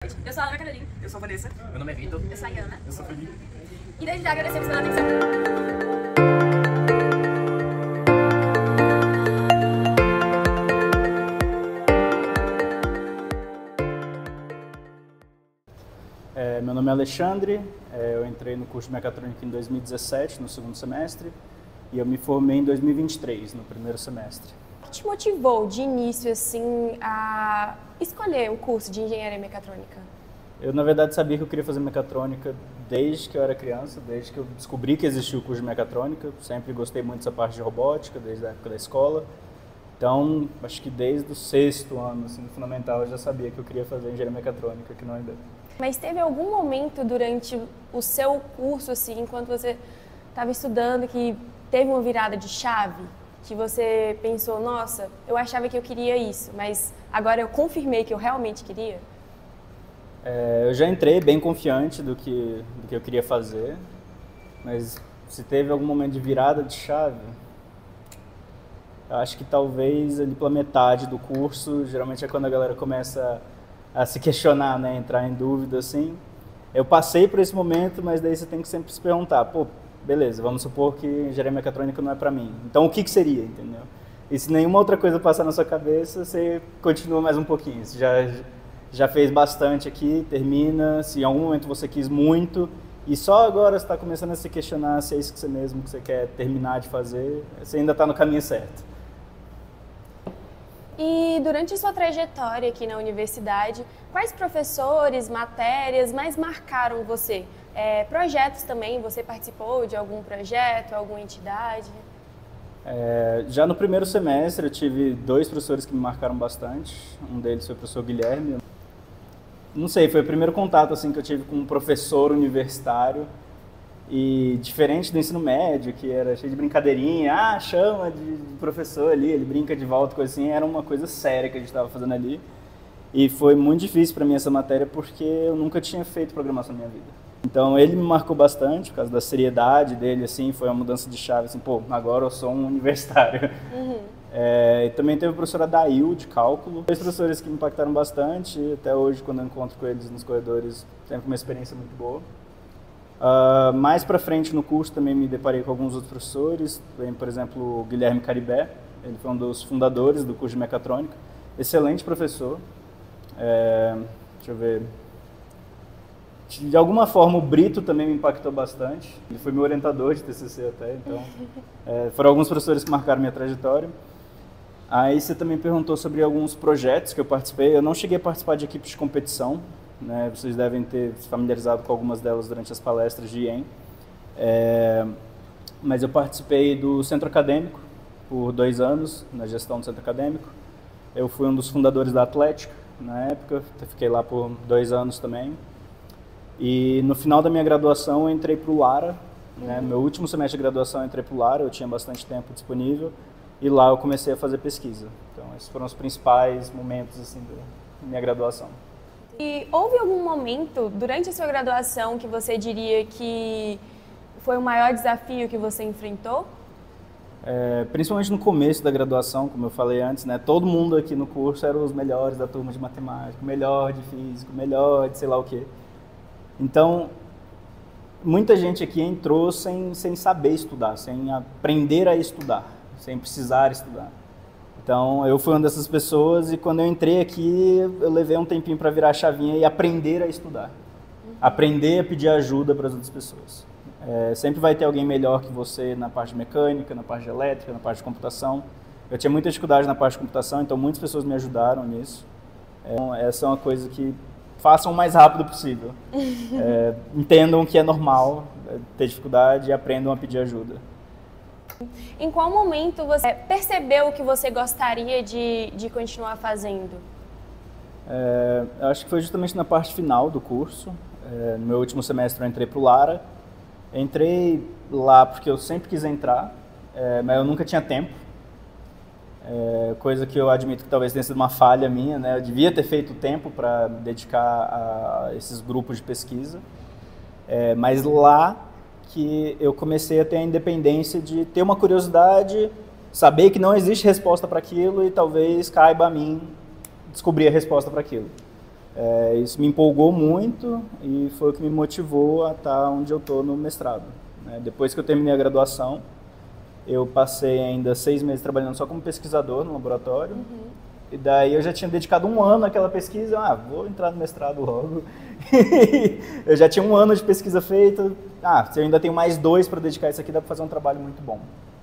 Eu sou a Ana Carolina. Eu sou a Vanessa. Meu nome é Vitor. Eu sou a Iana. Eu sou o Felipe. E desde já agradecemos pela atenção. Meu nome é Alexandre, eu entrei no curso de mecatrônica em 2017, no segundo semestre, e eu me formei em 2023, no primeiro semestre. O que te motivou de início assim a escolher o curso de engenharia mecatrônica? Eu, na verdade, sabia que eu queria fazer mecatrônica desde que eu era criança, desde que eu descobri que existia o curso de mecatrônica. Sempre gostei muito dessa parte de robótica, desde a época da escola. Então, acho que desde o sexto ano, assim, do fundamental, eu já sabia que eu queria fazer engenharia mecatrônica aqui na UNB. Mas teve algum momento durante o seu curso, assim, enquanto você estava estudando, que teve uma virada de chave? Que você pensou, nossa, eu achava que eu queria isso, mas agora eu confirmei que eu realmente queria? Eu já entrei bem confiante do que eu queria fazer, mas se teve algum momento de virada de chave, eu acho que talvez ali pela metade do curso, geralmente é quando a galera começa a se questionar, né, entrar em dúvida, assim. Eu passei por esse momento, mas daí você tem que sempre se perguntar, pô, beleza, vamos supor que engenharia mecatrônica não é pra mim. Então o que seria, entendeu? E se nenhuma outra coisa passar na sua cabeça, você continua mais um pouquinho. Você já fez bastante aqui, termina. Se em algum momento você quis muito e só agora você está começando a se questionar se é isso que você mesmo que você quer terminar de fazer, você ainda está no caminho certo. E durante sua trajetória aqui na universidade, quais professores, matérias mais marcaram você? Projetos também, você participou de algum projeto, alguma entidade? Já no primeiro semestre eu tive dois professores que me marcaram bastante. Um deles foi o professor Guilherme. Não sei, foi o primeiro contato assim, que eu tive com um professor universitário. E diferente do ensino médio, que era cheio de brincadeirinha, chama de professor ali, ele brinca de volta, coisa assim, era uma coisa séria que a gente estava fazendo ali. E foi muito difícil para mim essa matéria porque eu nunca tinha feito programação na minha vida. Então ele me marcou bastante por causa da seriedade dele, assim, foi uma mudança de chave, assim, pô, agora eu sou um universitário. Uhum. E também teve a professora Dail, de cálculo. Dois professores que me impactaram bastante, até hoje quando eu encontro com eles nos corredores, sempre uma experiência muito boa. Mais para frente no curso também me deparei com alguns outros professores, por exemplo, o Guilherme Caribé, ele foi um dos fundadores do curso de mecatrônica, excelente professor. Deixa eu ver. De alguma forma o Brito também me impactou bastante, ele foi meu orientador de TCC até, então foram alguns professores que marcaram minha trajetória. Aí você também perguntou sobre alguns projetos que eu participei, eu não cheguei a participar de equipes de competição, né? Vocês devem ter se familiarizado com algumas delas durante as palestras de IEM, mas eu participei do centro acadêmico por 2 anos, na gestão do centro acadêmico. Eu fui um dos fundadores da Atlética na época, fiquei lá por 2 anos também. E no final da minha graduação eu entrei para o Lara, né? Meu último semestre de graduação eu entrei para o Lara, eu tinha bastante tempo disponível e lá eu comecei a fazer pesquisa. Então esses foram os principais momentos assim, da minha graduação. E houve algum momento durante a sua graduação que você diria que foi o maior desafio que você enfrentou? Principalmente no começo da graduação, como eu falei antes, né? Todo mundo aqui no curso eram os melhores da turma de matemática, o melhor de física, o melhor de sei lá o quê. Então, muita gente aqui entrou sem saber estudar, sem aprender a estudar, sem precisar estudar. Então, eu fui uma dessas pessoas e quando eu entrei aqui, eu levei um tempinho para virar a chavinha e aprender a estudar. Aprender a pedir ajuda para as outras pessoas. Sempre vai ter alguém melhor que você na parte de mecânica, na parte de elétrica, na parte de computação. Eu tinha muita dificuldade na parte de computação, então muitas pessoas me ajudaram nisso. Essa é uma coisa que façam o mais rápido possível. Entendam que é normal ter dificuldade e aprendam a pedir ajuda. Em qual momento você percebeu que você gostaria de continuar fazendo? Eu acho que foi justamente na parte final do curso. No meu último semestre eu entrei para o Lara. Entrei lá porque eu sempre quis entrar, mas eu nunca tinha tempo. Coisa que eu admito que talvez tenha sido uma falha minha, né? Eu devia ter feito tempo para me dedicar a esses grupos de pesquisa, mas lá que eu comecei a ter a independência de ter uma curiosidade, saber que não existe resposta para aquilo e talvez caiba a mim descobrir a resposta para aquilo. Isso me empolgou muito e foi o que me motivou a estar onde eu estou no mestrado, né? Depois que eu terminei a graduação, eu passei ainda 6 meses trabalhando só como pesquisador no laboratório. E daí eu já tinha dedicado 1 ano àquela pesquisa. Vou entrar no mestrado logo. Eu já tinha 1 ano de pesquisa feita. Se eu ainda tenho mais 2 para dedicar isso aqui, dá para fazer um trabalho muito bom.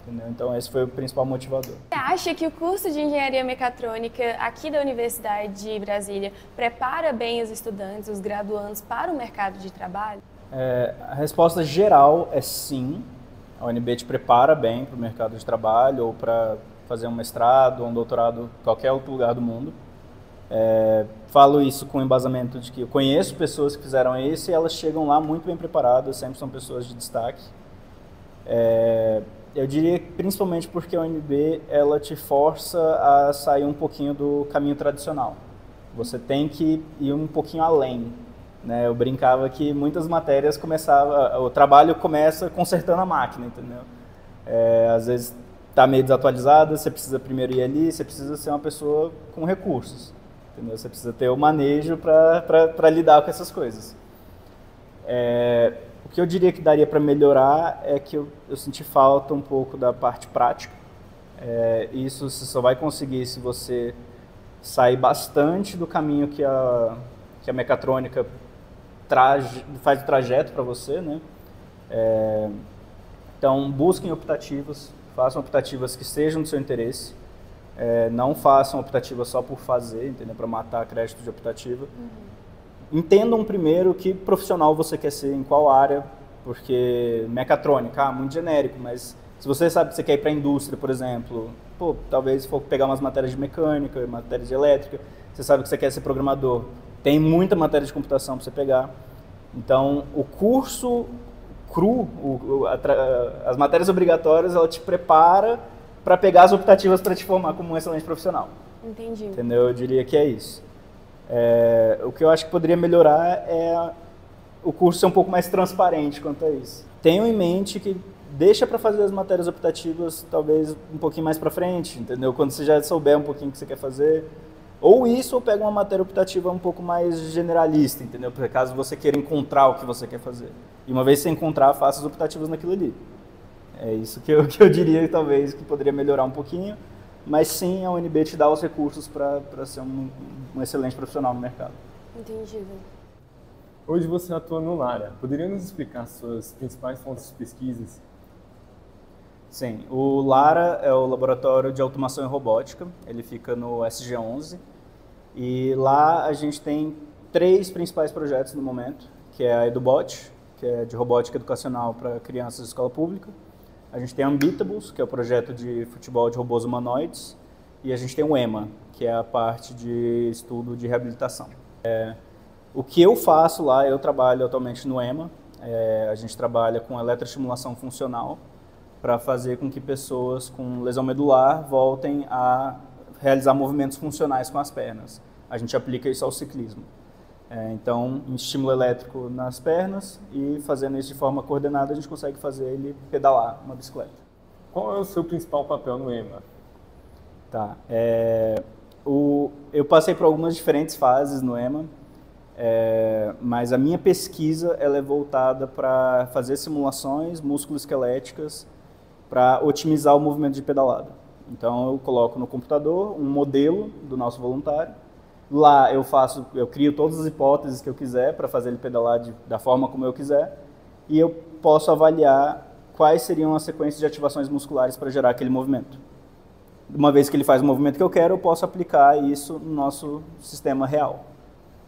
Entendeu? Então esse foi o principal motivador. Você acha que o curso de Engenharia Mecatrônica aqui da Universidade de Brasília prepara bem os estudantes, os graduandos, para o mercado de trabalho? A resposta geral é sim. A UNB te prepara bem para o mercado de trabalho ou para fazer um mestrado ou um doutorado em qualquer outro lugar do mundo. Falo isso com embasamento de que eu conheço pessoas que fizeram isso e elas chegam lá muito bem preparadas, sempre são pessoas de destaque. Eu diria que principalmente porque a UNB ela te força a sair um pouquinho do caminho tradicional. Você tem que ir um pouquinho além, né? Eu brincava que muitas matérias o trabalho começa consertando a máquina, entendeu? Às vezes está meio desatualizada, você precisa primeiro ir ali, você precisa ser uma pessoa com recursos, entendeu? Você precisa ter o manejo para lidar com essas coisas. O que eu diria que daria para melhorar é que eu senti falta um pouco da parte prática. Isso você só vai conseguir se você sair bastante do caminho que a mecatrônica faz o trajeto para você, né? Então, busquem optativas, façam optativas que sejam do seu interesse. Não façam optativas só por fazer, entendeu? Para matar crédito de optativa. Entendam primeiro que profissional você quer ser, em qual área, porque mecatrônica, muito genérico, mas se você sabe que você quer ir para a indústria, por exemplo, talvez for pegar umas matérias de mecânica, matérias de elétrica, você sabe que você quer ser programador, tem muita matéria de computação para você pegar. Então, o curso cru, as matérias obrigatórias, ela te prepara para pegar as optativas para te formar como um excelente profissional. Entendi. Entendeu? Eu diria que é isso. O que eu acho que poderia melhorar é o curso ser um pouco mais transparente quanto a isso. Tenham em mente que deixa para fazer as matérias optativas talvez um pouquinho mais para frente, entendeu? Quando você já souber um pouquinho o que você quer fazer. Ou isso, ou pega uma matéria optativa um pouco mais generalista, entendeu? Porque caso você queira encontrar o que você quer fazer. E uma vez que você encontrar, faça as optativas naquilo ali. É isso que eu diria, talvez, que poderia melhorar um pouquinho. Mas sim, a UNB te dá os recursos para ser um excelente profissional no mercado. Entendido. Hoje você atua no Lara. Poderia nos explicar suas principais fontes de pesquisas? Sim, o Lara é o Laboratório de Automação e Robótica, ele fica no SG11 e lá a gente tem 3 principais projetos no momento, que é a EduBot, que é de robótica educacional para crianças de escola pública, a gente tem a Unbeatables, que é o projeto de futebol de robôs humanoides, e a gente tem o EMA, que é a parte de estudo de reabilitação. O que eu faço lá, eu trabalho atualmente no EMA, a gente trabalha com eletroestimulação funcional, para fazer com que pessoas com lesão medular voltem a realizar movimentos funcionais com as pernas. A gente aplica isso ao ciclismo. Então, um estímulo elétrico nas pernas e fazendo isso de forma coordenada, a gente consegue fazer ele pedalar uma bicicleta. Qual é o seu principal papel no EMA? Tá. Eu passei por algumas diferentes fases no EMA, mas a minha pesquisa ela é voltada para fazer simulações musculoesqueléticas para otimizar o movimento de pedalada. Então eu coloco no computador um modelo do nosso voluntário. Lá eu crio todas as hipóteses que eu quiser para fazer ele pedalar da forma como eu quiser e eu posso avaliar quais seriam as sequências de ativações musculares para gerar aquele movimento. Uma vez que ele faz o movimento que eu quero, eu posso aplicar isso no nosso sistema real.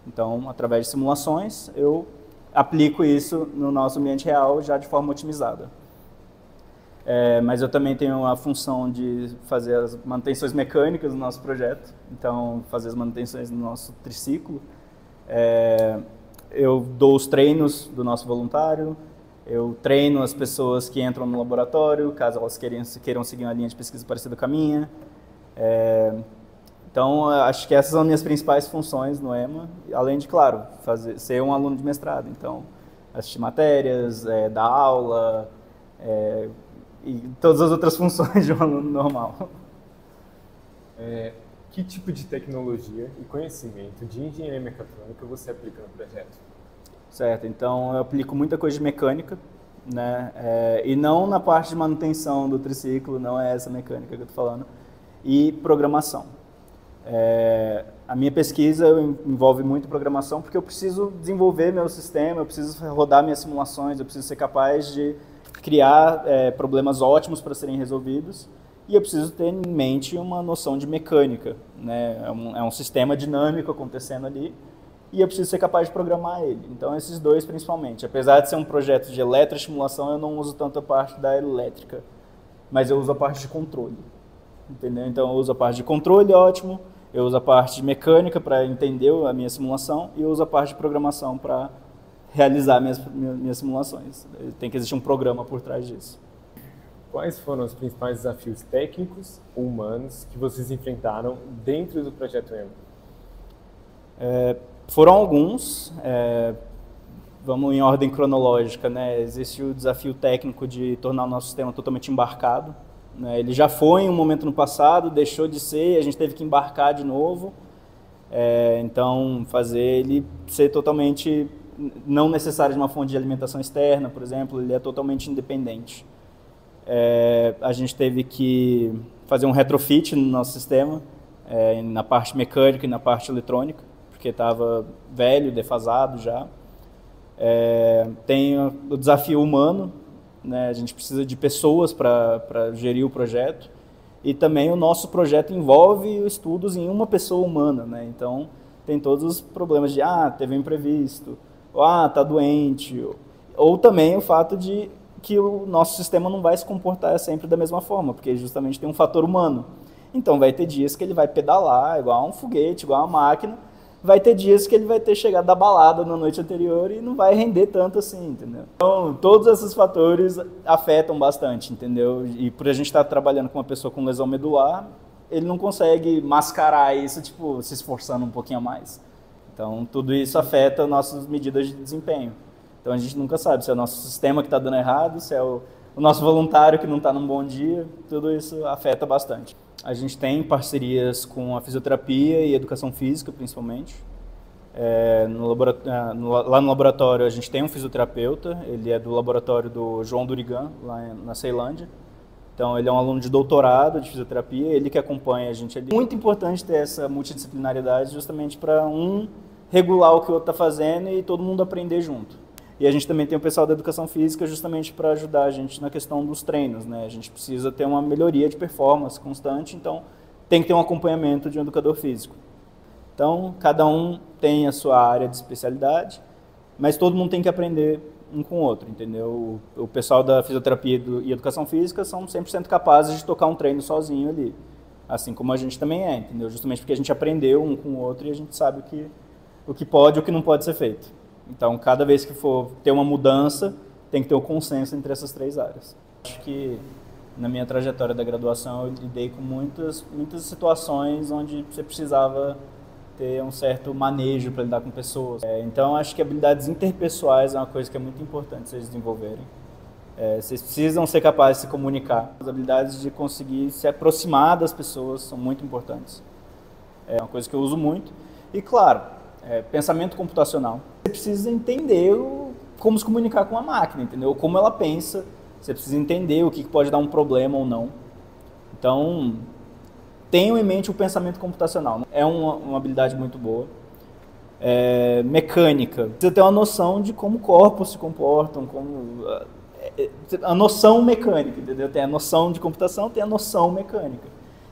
Então, através de simulações, eu aplico isso no nosso ambiente real já de forma otimizada. Mas eu também tenho a função de fazer as manutenções mecânicas do nosso projeto, então fazer as manutenções do nosso triciclo. Eu dou os treinos do nosso voluntário, eu treino as pessoas que entram no laboratório, caso elas queiram seguir uma linha de pesquisa parecida com a minha. Então, acho que essas são as minhas principais funções no EMA, além de, claro, ser um aluno de mestrado. Então, assistir matérias, dar aula, e todas as outras funções de um aluno normal. Que tipo de tecnologia e conhecimento de engenharia mecatrônica você aplica no projeto? Certo, então eu aplico muita coisa de mecânica, né? E não na parte de manutenção do triciclo, não é essa mecânica que eu estou falando, e programação. A minha pesquisa envolve muito programação porque eu preciso desenvolver meu sistema, eu preciso rodar minhas simulações, eu preciso ser capaz de criar problemas ótimos para serem resolvidos e eu preciso ter em mente uma noção de mecânica, né? É um sistema dinâmico acontecendo ali e eu preciso ser capaz de programar ele. Então, esses dois principalmente. Apesar de ser um projeto de eletroestimulação, eu não uso tanto a parte da elétrica, mas eu uso a parte de controle, entendeu? Então, eu uso a parte de controle, ótimo, eu uso a parte de mecânica para entender a minha simulação e eu uso a parte de programação para realizar minhas simulações. Tem que existir um programa por trás disso. Quais foram os principais desafios técnicos ou humanos que vocês enfrentaram dentro do projeto EMA? Foram alguns, vamos em ordem cronológica, né? Existe o desafio técnico de tornar o nosso sistema totalmente embarcado, né? Ele já foi em um momento no passado, deixou de ser, a gente teve que embarcar de novo, então fazer ele ser totalmente não necessário de uma fonte de alimentação externa, por exemplo, ele é totalmente independente. A gente teve que fazer um retrofit no nosso sistema, na parte mecânica e na parte eletrônica, porque estava velho, defasado já. Tem o desafio humano, né? A gente precisa de pessoas para gerir o projeto, e também o nosso projeto envolve estudos em uma pessoa humana, né? Então tem todos os problemas de teve um imprevisto, ou está doente, ou também o fato de que o nosso sistema não vai se comportar sempre da mesma forma, porque justamente tem um fator humano. Então vai ter dias que ele vai pedalar igual a um foguete, igual a uma máquina, vai ter dias que ele vai ter chegado da balada na noite anterior e não vai render tanto assim, entendeu? Então, todos esses fatores afetam bastante, entendeu? E por a gente estar trabalhando com uma pessoa com lesão medular, ele não consegue mascarar isso, tipo, se esforçando um pouquinho a mais. Então, tudo isso afeta nossas medidas de desempenho. Então, a gente nunca sabe se é o nosso sistema que está dando errado, se é o nosso voluntário que não está num bom dia, tudo isso afeta bastante. A gente tem parcerias com a fisioterapia e educação física, principalmente. Lá no laboratório, a gente tem um fisioterapeuta, ele é do laboratório do João Durigan, lá na Ceilândia. Então, ele é um aluno de doutorado de fisioterapia, ele que acompanha a gente ali. Muito importante ter essa multidisciplinaridade, justamente para um regular o que o outro está fazendo e todo mundo aprender junto. E a gente também tem o pessoal da educação física justamente para ajudar a gente na questão dos treinos, né? A gente precisa ter uma melhoria de performance constante, então tem que ter um acompanhamento de um educador físico. Então, cada um tem a sua área de especialidade, mas todo mundo tem que aprender um com o outro, entendeu? O pessoal da fisioterapia e educação física são 100% capazes de tocar um treino sozinho ali, assim como a gente também é, entendeu? Justamente porque a gente aprendeu um com o outro e a gente sabe o que pode e o que não pode ser feito. Então, cada vez que for ter uma mudança, tem que ter o consenso entre essas três áreas. Acho que na minha trajetória da graduação eu lidei com muitas situações onde você precisava ter um certo manejo para lidar com pessoas. Então, acho que habilidades interpessoais é uma coisa que é muito importante vocês desenvolverem. Vocês precisam ser capazes de se comunicar. As habilidades de conseguir se aproximar das pessoas são muito importantes. É uma coisa que eu uso muito. E, claro, pensamento computacional. Você precisa entender como se comunicar com a máquina, entendeu? Como ela pensa, você precisa entender o que pode dar um problema ou não. Então, tenham em mente o pensamento computacional. É uma habilidade muito boa. Mecânica. Precisa ter uma noção de como corpos se comportam, a noção mecânica, entendeu? Tem a noção de computação, tem a noção mecânica.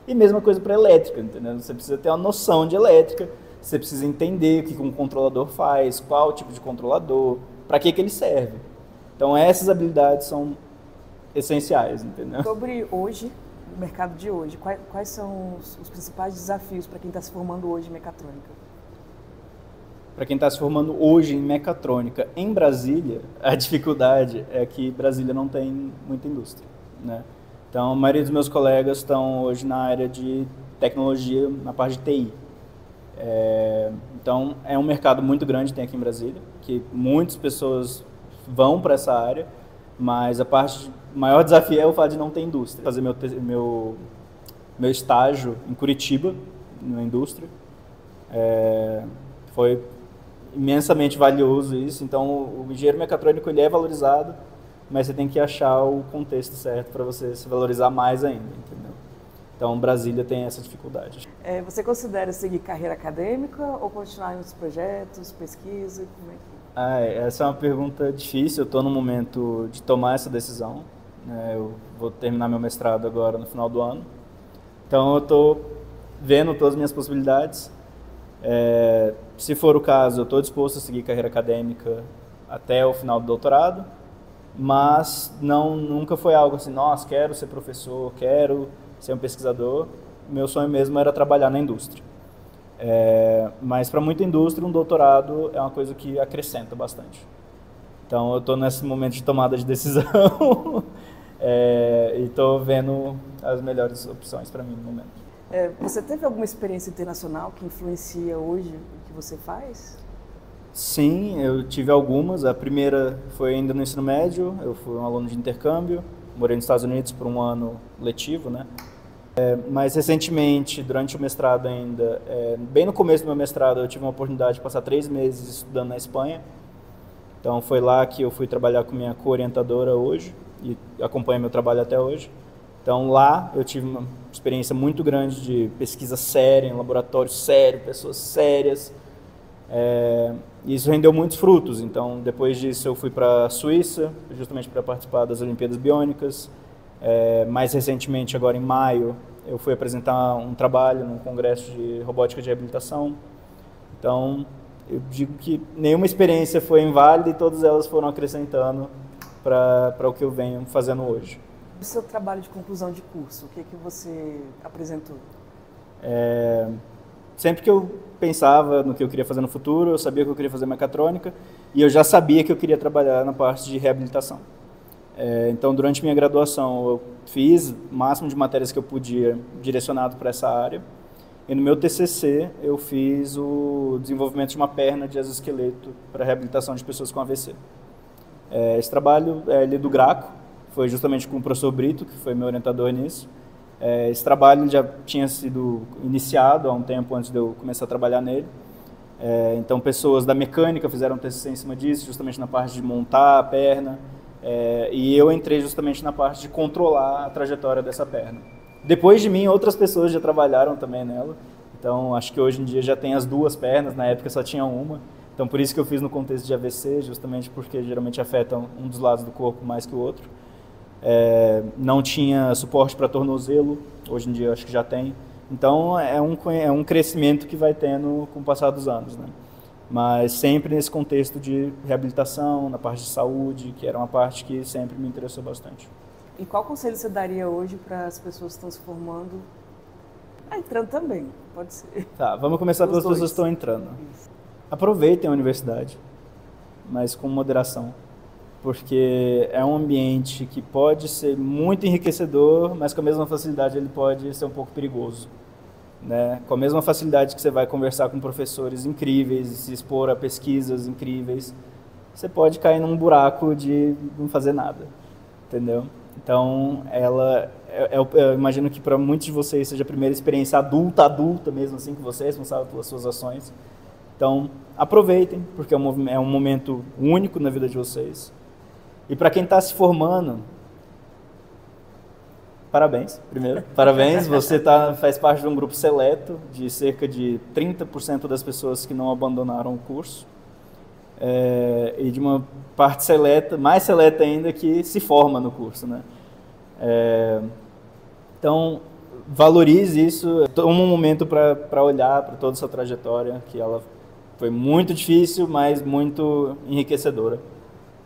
E mesma coisa para elétrica, entendeu? Você precisa ter uma noção de elétrica. Você precisa entender o que um controlador faz, qual tipo de controlador, para que ele serve. Então, essas habilidades são essenciais, entendeu? Sobre hoje, o mercado de hoje, quais são os principais desafios para quem está se formando hoje em mecatrônica? Para quem está se formando hoje em mecatrônica em Brasília, a dificuldade é que Brasília não tem muita indústria, né? Então, a maioria dos meus colegas estão hoje na área de tecnologia, na parte de TI. Então, é um mercado muito grande tem aqui em Brasília, que muitas pessoas vão para essa área, mas o maior desafio é o fato de não ter indústria. Fazer meu estágio em Curitiba, na indústria. Foi imensamente valioso isso. Então, o engenheiro mecatrônico ele é valorizado, mas você tem que achar o contexto certo para você se valorizar mais ainda, entendeu? Então, Brasília tem essa dificuldade. Você considera seguir carreira acadêmica ou continuar em outros projetos, pesquisa? Como é que... Essa é uma pergunta difícil. Eu estou no momento de tomar essa decisão, né? Eu vou terminar meu mestrado agora no final do ano. Então, eu estou vendo todas as minhas possibilidades. Se for o caso, eu estou disposto a seguir carreira acadêmica até o final do doutorado, mas nunca foi algo assim, nossa, quero ser professor, quero ser um pesquisador. Meu sonho mesmo era trabalhar na indústria. Mas para muita indústria, um doutorado é uma coisa que acrescenta bastante. Então, eu estou nesse momento de tomada de decisão e estou vendo as melhores opções para mim no momento. Você teve alguma experiência internacional que influencia hoje o que você faz? Sim, eu tive algumas. A primeira foi ainda no ensino médio. Eu fui um aluno de intercâmbio, morei nos Estados Unidos por um ano letivo, né? Mais recentemente, durante o mestrado ainda, bem no começo do meu mestrado, eu tive uma oportunidade de passar 3 meses estudando na Espanha. Então foi lá que eu fui trabalhar com minha co-orientadora hoje e acompanha meu trabalho até hoje. Então lá eu tive uma experiência muito grande de pesquisa séria, em laboratório sério, pessoas sérias. E isso rendeu muitos frutos. Então depois disso eu fui para a Suíça, justamente para participar das Olimpíadas Biônicas. Mais recentemente, agora em maio, eu fui apresentar um trabalho num congresso de robótica de reabilitação. Então eu digo que nenhuma experiência foi inválida e todas elas foram acrescentando para o que eu venho fazendo hoje. Do seu trabalho de conclusão de curso, o que você apresentou? Sempre que eu pensava no que eu queria fazer no futuro, eu sabia que eu queria fazer mecatrônica e eu já sabia que eu queria trabalhar na parte de reabilitação. Então, durante minha graduação, eu fiz o máximo de matérias que eu podia direcionado para essa área. E no meu TCC, eu fiz o desenvolvimento de uma perna de exoesqueleto para reabilitação de pessoas com AVC. Esse trabalho é do Graco, foi justamente com o professor Brito, que foi meu orientador nisso. Esse trabalho já tinha sido iniciado há um tempo antes de eu começar a trabalhar nele. Então, pessoas da mecânica fizeram um TCC em cima disso, justamente na parte de montar a perna. E eu entrei justamente na parte de controlar a trajetória dessa perna. Depois de mim, outras pessoas já trabalharam também nela. Então, acho que hoje em dia já tem as 2 pernas, na época só tinha uma. Então, por isso que eu fiz no contexto de AVC, justamente porque geralmente afetam um dos lados do corpo mais que o outro. Não tinha suporte para tornozelo, hoje em dia eu acho que já tem. Então é um crescimento que vai tendo com o passar dos anos, né? Mas sempre nesse contexto de reabilitação, na parte de saúde, que era uma parte que sempre me interessou bastante. E qual conselho você daria hoje para as pessoas que estão se formando? Entrando também, pode ser. Tá, vamos começar pelas pessoas que estão entrando. Isso. Aproveitem a universidade, mas com moderação. Porque é um ambiente que pode ser muito enriquecedor, mas com a mesma facilidade ele pode ser um pouco perigoso, né? Com a mesma facilidade que você vai conversar com professores incríveis, se expor a pesquisas incríveis, você pode cair num buraco de não fazer nada, entendeu? Então, eu imagino que para muitos de vocês seja a primeira experiência adulta mesmo, assim, que você é responsável pelas suas ações. Então, aproveitem, porque é um momento único na vida de vocês. E para quem está se formando, parabéns, primeiro. Parabéns, você faz parte de um grupo seleto de cerca de 30% das pessoas que não abandonaram o curso. E de uma parte seleta, mais seleta ainda, que se forma no curso, né? Então, valorize isso. Toma um momento para olhar para toda essa trajetória, que ela foi muito difícil, mas muito enriquecedora.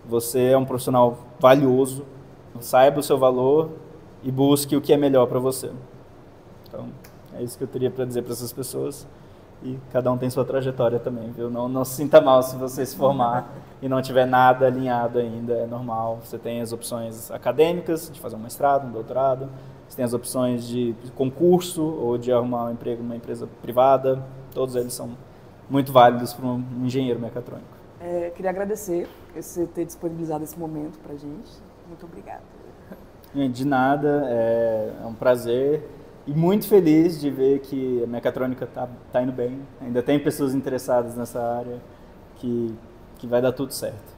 Você é um profissional valioso, saiba o seu valor e busque o que é melhor para você. Então, é isso que eu teria para dizer para essas pessoas. E cada um tem sua trajetória também, viu? Não se sinta mal se você se formar e não tiver nada alinhado ainda, é normal. Você tem as opções acadêmicas, de fazer um mestrado, um doutorado. Você tem as opções de concurso ou de arrumar um emprego numa empresa privada. Todos eles são muito válidos para um engenheiro mecatrônico. Queria agradecer você ter disponibilizado esse momento para a gente. Muito obrigada. De nada, é um prazer. E muito feliz de ver que a mecatrônica tá indo bem. Ainda tem pessoas interessadas nessa área, que vai dar tudo certo.